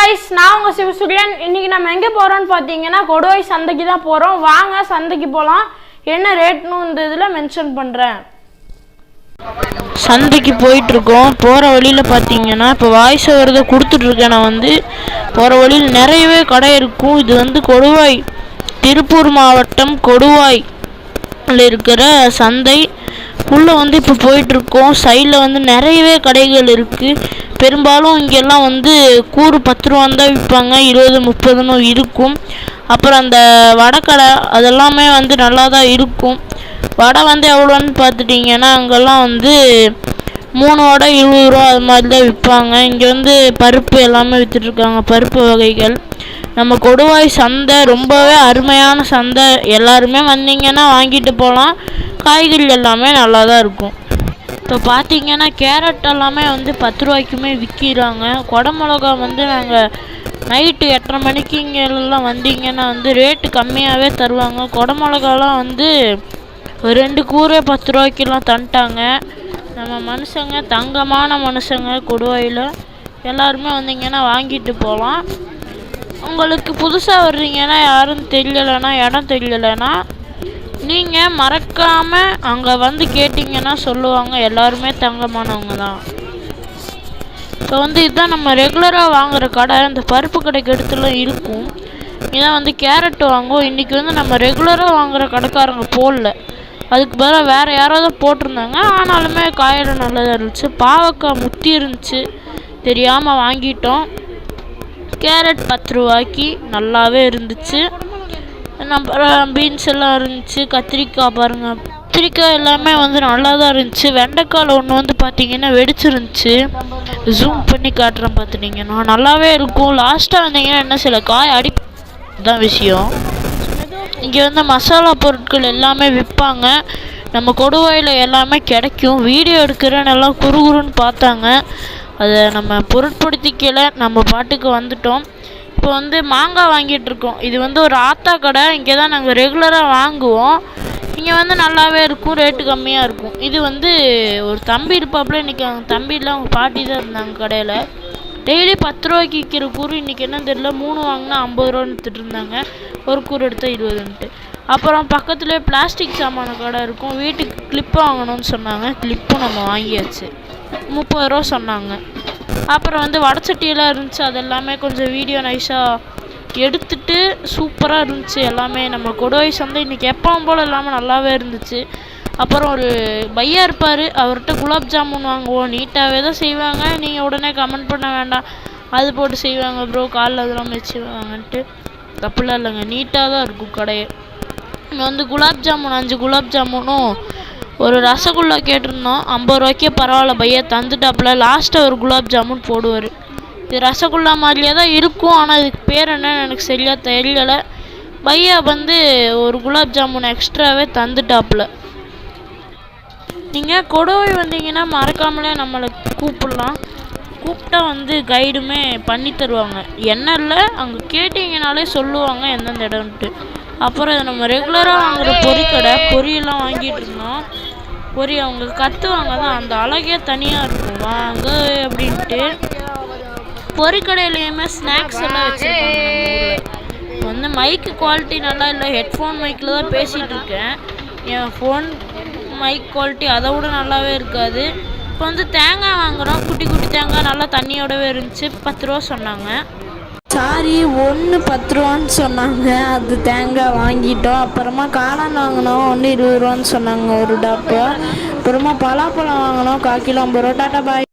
guys நான் உங்க சிவசூரியன் இன்னைக்கு நம்ம எங்க போறோம்னு பாத்தீங்கன்னா கொடுவாய் சந்தைக்கு தான் போறோம் வாங்க சந்தைக்கு போலாம் என்ன ரேட்னு இந்த இதுல மென்ஷன் பண்றேன் சந்தைக்கு போயிட்டு இருக்கோம் போற வழியில பாத்தீங்கன்னா இப்ப வாய்ஸ் ஓவர்த கொடுத்துட்டு இருக்கேன் நான் வந்து போற வழியில நிறையவே கடை இருக்கும் இது வந்து கொடுவாய் திருப்பூர் மாவட்டம் கொடுவாய்ல இருக்கிற சந்தை உள்ள வந்து இப்போ போயிட்டு இருக்கோம் சைடில் வந்து நிறையவே கடைகள் இருக்கு பெரும்பாலும் இங்கெல்லாம் வந்து கூறு 10 ரூபா தான் விற்பாங்க 20-30 இருக்கும் அப்புறம் அந்த வடைக்கடை அதெல்லாமே வந்து நல்லா தான் இருக்கும் வடை வந்து எவ்வளோன்னு பார்த்துட்டிங்கன்னா அங்கெல்லாம் வந்து 3 வடை 20 ரூபா அது மாதிரி தான் விற்பாங்க இங்கே வந்து பருப்பு எல்லாமே விற்றுட்ருக்காங்க பருப்பு வகைகள் நம்ம கொடுவாய் சந்தை ரொம்பவே அருமையான சந்தை எல்லாருமே வந்தீங்கன்னா வாங்கிட்டு போகலாம் காய்கறி எல்லாமே நல்லா தான் இருக்கும் இப்போ பார்த்தீங்கன்னா கேரட் எல்லாமே வந்து 10 ரூபாய்க்குமே விற்கிறாங்க குடமிளகா வந்து நாங்கள் நைட்டு 8:30 மணிக்கு இங்கெல்லாம் வந்தீங்கன்னா வந்து ரேட்டு கம்மியாகவே தருவாங்க குடமிளகாலாம் வந்து ஒரு 2 கூரே 10 ரூபாய்க்கெல்லாம் தந்துட்டாங்க நம்ம மனுஷங்க தங்கமான மனுஷங்க கொடுவாயில் எல்லாருமே வந்தீங்கன்னா வாங்கிட்டு போகலாம் உங்களுக்கு புதுசாக வர்றீங்கன்னா யாரும் தெரியலைன்னா இடம் தெரியலைன்னா நீங்கள் மறக்காமல் அங்கே வந்து கேட்டிங்கன்னா சொல்லுவாங்க எல்லாருமே தங்கமானவங்க தான் இப்போ வந்து இதுதான் நம்ம ரெகுலராக வாங்குகிற கடை இந்த பருப்பு கடைக்கு இடத்துலாம் இருக்கும் இதான் வந்து கேரட் வாங்குவோம் இன்றைக்கி வந்து நம்ம ரெகுலராக வாங்குகிற கடைக்காரங்க போடல அதுக்கு பதிலாக வேறு யாராவது போட்டிருந்தாங்க ஆனாலுமே காயெல்லாம் நல்லதாக இருந்துச்சு பாவக்காய் முத்தி இருந்துச்சு தெரியாமல் வாங்கிட்டோம் கேரட் 10 ரூபாய்க்கு நல்லாவே இருந்துச்சு நம்ம பீன்ஸ் எல்லாம் இருந்துச்சு கத்திரிக்காய் பாருங்கள் கத்திரிக்காய் எல்லாமே வந்து நல்லா தான் இருந்துச்சு வெண்டைக்காயில் ஒன்று வந்து பார்த்திங்கன்னா வெடிச்சிருந்துச்சு ஜூம் பண்ணி காட்டுறேன் பார்த்துட்டிங்கன்னா நல்லாவே இருக்கும் லாஸ்ட்டாக வந்தீங்கன்னா என்ன சில காய் தான் விஷயம் இங்கே வந்து மசாலா பொருட்கள் எல்லாமே விற்பாங்க நம்ம கொடுவாயில் எல்லாமே கிடைக்கும் வீடியோ எடுக்கிறேன்னு எல்லாம் குறுகுறுன்னு பார்த்தாங்க அதை நம்ம பொருட்படுத்திக்கல நம்ம பாட்டுக்கு வந்துட்டோம் இப்போ வந்து மாங்காய் வாங்கிட்டு இருக்கோம் இது வந்து ஒரு ஆத்தா கடை இங்கே தான் நாங்கள் ரெகுலராக வாங்குவோம் இங்கே வந்து நல்லாவே இருக்கும் ரேட்டு கம்மியாக இருக்கும் இது வந்து ஒரு தம்பி இருப்பாப்புல இன்றைக்கி அவங்க தம்பியில் அவங்க பாட்டி தான் இருந்தாங்க கடையில் டெய்லி 10 ரூபாய்க்கு விற்கிற கூறு இன்றைக்கி என்னன்னு தெரியல 3 வாங்கினா 50 ரூபான்னு விற்றுட்டு இருந்தாங்க ஒரு கூறு எடுத்தால் 20ன்ட்டு அப்புறம் பக்கத்துலேயே பிளாஸ்டிக் சாமான கடை இருக்கும் வீட்டுக்கு கிளிப்பு வாங்கணும்னு சொன்னாங்க கிளிப்பும் நம்ம வாங்கியாச்சு 30 ரூபா சொன்னாங்க அப்புறம் வந்து வடைச்சட்டியெல்லாம் இருந்துச்சு அது எல்லாமே கொஞ்சம் வீடியோ நைஸாக எடுத்துட்டு சூப்பராக இருந்துச்சு எல்லாமே நம்ம கொடுவாய் சந்தை இன்றைக்கி எப்பவும் போல் இல்லாமல் நல்லாவே இருந்துச்சு அப்புறம் ஒரு பையா இருப்பார் அவர்கிட்ட குலாப் ஜாமுன் வாங்குவோம் நீட்டாகவே தான் செய்வாங்க நீங்கள் உடனே கமெண்ட் பண்ண வேண்டாம் அது போட்டு செய்வாங்க ப்ரோ காலில் அதெல்லாம் வச்சுவாங்கன்ட்டு தப்புலாம் இல்லைங்க நீட்டாக தான் இருக்கும் கடையை இங்கே வந்து குலாப் ஜாமுன் 5 குலாப் ஜாமுனும் ஒரு ரசகுல்லா கேட்டிருந்தோம் 50 ரூபாய்க்கே பரவாயில்ல பையா தந்துட்டாப்புல லாஸ்ட்டாக ஒரு குலாப் ஜாமுன் போடுவார் இது ரசகுல்லா மாதிரியே தான் இருக்கும் ஆனால் இதுக்கு பேர் என்னன்னு எனக்கு சரியாக தெரியலை பையா வந்து ஒரு குலாப் ஜாமுன் எக்ஸ்ட்ராவே தந்துட்டாப்புல நீங்கள் கொடுவாய் வந்தீங்கன்னா மறக்காமலே நம்மளை கூப்பிட்டா வந்து கைடுமே பண்ணி தருவாங்க என்ன இல்லை அங்கே கேட்டிங்கனாலே சொல்லுவாங்க எந்தெந்த இடம்ன்ட்டு அப்புறம் நம்ம ரெகுலராக வாங்குகிற பொரிக்கடை பொரியெல்லாம் வாங்கிட்டு இருந்தோம் பொரி அவங்க கற்றுவாங்க தான் அந்த அழகே தனியாக இருக்கும் வாங்க அப்படின்ட்டு பொரிக்கடையிலையுமே ஸ்நாக்ஸ் எல்லாம் வச்சுருக்காங்க நம்ம ஊரில் வந்து மைக்கு குவாலிட்டி நல்லா இல்லை ஹெட்ஃபோன் மைக்கில் தான் பேசிகிட்டு இருக்கேன் என் ஃபோன் மைக் குவாலிட்டி அதை விட நல்லாவே இருக்காது இப்போ வந்து தேங்காய் வாங்குகிறோம் குட்டி குட்டி தேங்காய் நல்லா தண்ணியோடவே இருந்துச்சு 10 ரூபா சொன்னாங்க சாரி 1 10 ரூபான்னு சொன்னாங்க அது தேங்காய் வாங்கிட்டோம் அப்புறமா காளான் வாங்கினோம் 1 20 ரூபான்னு சொன்னாங்க ஒரு டாப்பு அப்புறமா பலாப்பழம் வாங்கினோம் 1/4 கிலோ 50 ரூபா டாட்டா பாய்